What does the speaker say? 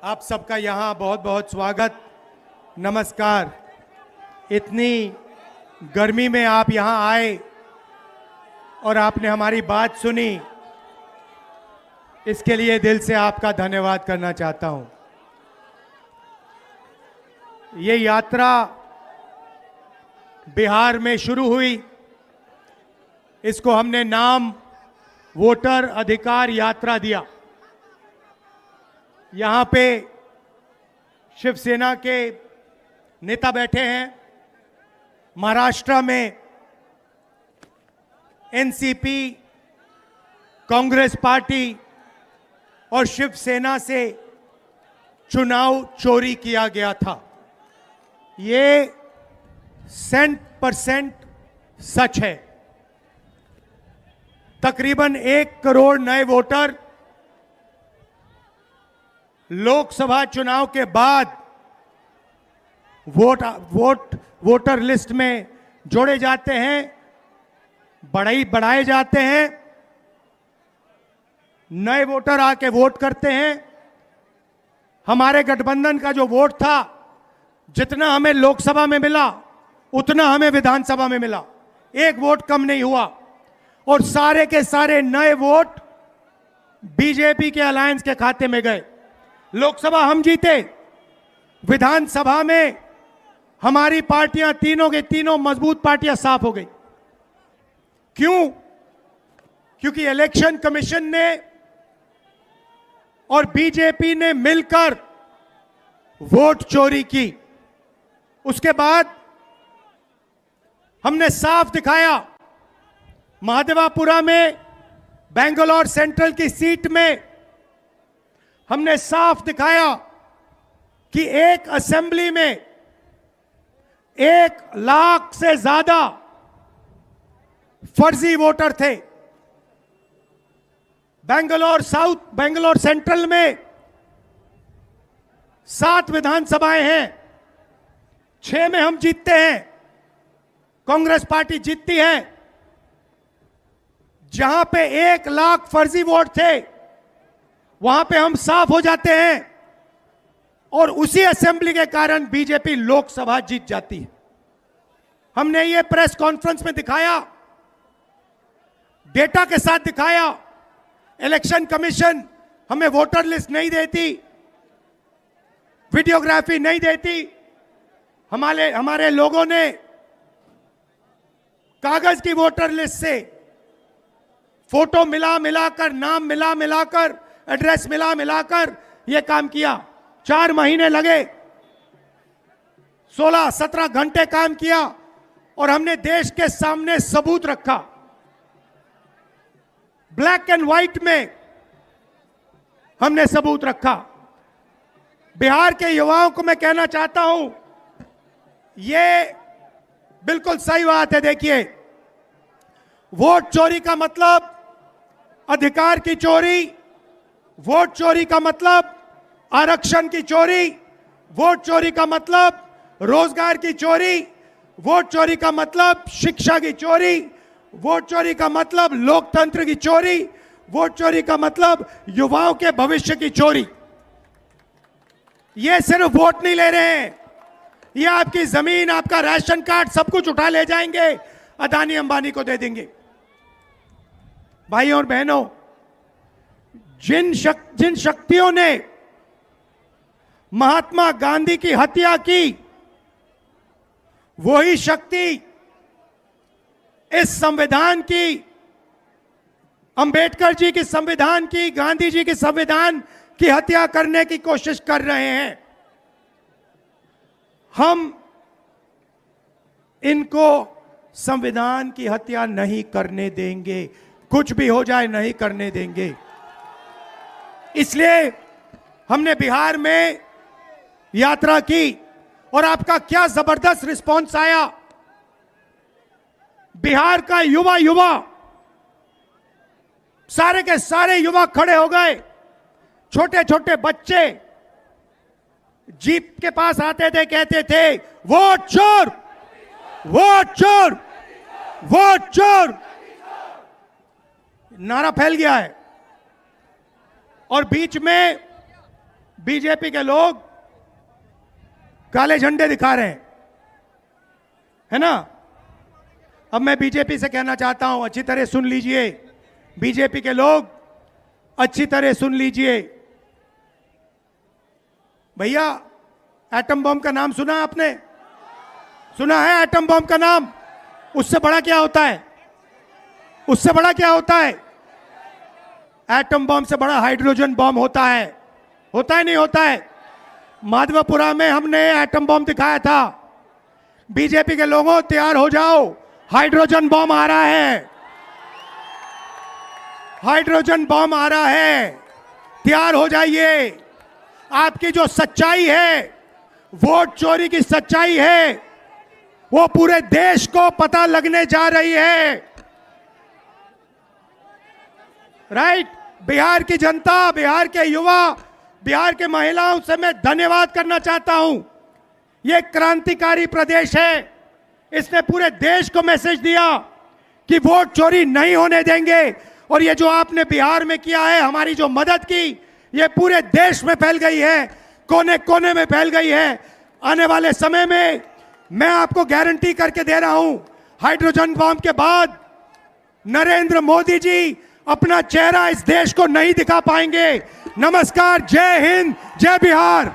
आप सबका यहाँ बहुत बहुत स्वागत, नमस्कार। इतनी गर्मी में आप यहाँ आए और आपने हमारी बात सुनी, इसके लिए दिल से आपका धन्यवाद करना चाहता हूँ। ये यात्रा बिहार में शुरू हुई, इसको हमने नाम वोटर अधिकार यात्रा दिया। यहाँ पे शिवसेना के नेता बैठे हैं, महाराष्ट्र में एनसीपी, कांग्रेस पार्टी और शिवसेना से चुनाव चोरी किया गया था। ये 100% सच है। तकरीबन 1 करोड़ नए वोटर लोकसभा चुनाव के बाद वोटर लिस्ट में जोड़े जाते हैं, बढ़ाए जाते हैं। नए वोटर आके वोट करते हैं। हमारे गठबंधन का जो वोट था, जितना हमें लोकसभा में मिला उतना हमें विधानसभा में मिला, 1 वोट कम नहीं हुआ। और सारे के सारे नए वोट बीजेपी के अलायंस के खाते में गए। लोकसभा हम जीते, विधानसभा में हमारी पार्टियां तीनों के तीनों मजबूत पार्टियां साफ हो गई। क्यों? क्योंकि इलेक्शन कमीशन ने और बीजेपी ने मिलकर वोट चोरी की। उसके बाद हमने साफ दिखाया, महादेवापुरा में बेंगलोर सेंट्रल की सीट में हमने साफ दिखाया कि एक असेंबली में 1 लाख से ज्यादा फर्जी वोटर थे। बेंगलोर सेंट्रल में 7 विधानसभाएं हैं, 6 में हम जीतते हैं, कांग्रेस पार्टी जीतती है। जहां पे 1 लाख फर्जी वोट थे, वहां पे हम साफ हो जाते हैं और उसी असेंबली के कारण बीजेपी लोकसभा जीत जाती है। हमने ये प्रेस कॉन्फ्रेंस में दिखाया, डेटा के साथ दिखाया। इलेक्शन कमीशन हमें वोटर लिस्ट नहीं देती, वीडियोग्राफी नहीं देती। हमारे लोगों ने कागज की वोटर लिस्ट से फोटो मिलाकर, नाम मिलाकर, एड्रेस मिलाकर यह काम किया। 4 महीने लगे, 16-17 घंटे काम किया और हमने देश के सामने सबूत रखा। ब्लैक एंड व्हाइट में हमने सबूत रखा। बिहार के युवाओं को मैं कहना चाहता हूं, यह बिल्कुल सही बात है। देखिए, वोट चोरी का मतलब अधिकार की चोरी, वोट चोरी का मतलब आरक्षण की चोरी, वोट चोरी का मतलब रोजगार की चोरी, वोट चोरी का मतलब शिक्षा की चोरी, वोट चोरी का मतलब लोकतंत्र की चोरी, वोट चोरी का मतलब युवाओं के भविष्य की चोरी। ये सिर्फ वोट नहीं ले रहे हैं, ये आपकी जमीन, आपका राशन कार्ड, सब कुछ उठा ले जाएंगे, अदानी अंबानी को दे देंगे। भाइयों और बहनों, जिन शक्तियों ने महात्मा गांधी की हत्या की, वही शक्ति इस संविधान की, अंबेडकर जी की संविधान की, गांधी जी की संविधान की हत्या करने की कोशिश कर रहे हैं। हम इनको संविधान की हत्या नहीं करने देंगे, कुछ भी हो जाए नहीं करने देंगे। इसलिए हमने बिहार में यात्रा की और आपका क्या जबरदस्त रिस्पांस आया। बिहार का युवा सारे के सारे युवा खड़े हो गए। छोटे छोटे बच्चे जीप के पास आते थे, कहते थे वोट चोर, वोट चोर, वोट चोर। नारा फैल गया है। और बीच में बीजेपी के लोग काले झंडे दिखा रहे हैं, है ना। अब मैं बीजेपी से कहना चाहता हूं, अच्छी तरह सुन लीजिए, बीजेपी के लोग अच्छी तरह सुन लीजिए। भैया, एटम बम का नाम सुना आपने? सुना है एटम बम का नाम? उससे बड़ा क्या होता है? उससे बड़ा क्या होता है? एटम बम से बड़ा हाइड्रोजन बम होता है। होता है नहीं होता है? माधवपुरा में हमने एटम बम दिखाया था। बीजेपी के लोगों, तैयार हो जाओ, हाइड्रोजन बम आ रहा है। हाइड्रोजन बम आ रहा है, तैयार हो जाइए। आपकी जो सच्चाई है, वोट चोरी की सच्चाई है, वो पूरे देश को पता लगने जा रही है। राइट? बिहार की जनता, बिहार के युवा, बिहार के महिलाओं से मैं धन्यवाद करना चाहता हूं। यह क्रांतिकारी प्रदेश है। इसने पूरे देश को मैसेज दिया कि वोट चोरी नहीं होने देंगे। और ये जो आपने बिहार में किया है, हमारी जो मदद की, ये पूरे देश में फैल गई है, कोने कोने में फैल गई है। आने वाले समय में मैं आपको गारंटी करके दे रहा हूं, हाइड्रोजन बम के बाद नरेंद्र मोदी जी अपना चेहरा इस देश को नहीं दिखा पाएंगे। नमस्कार, जय हिंद, जय बिहार।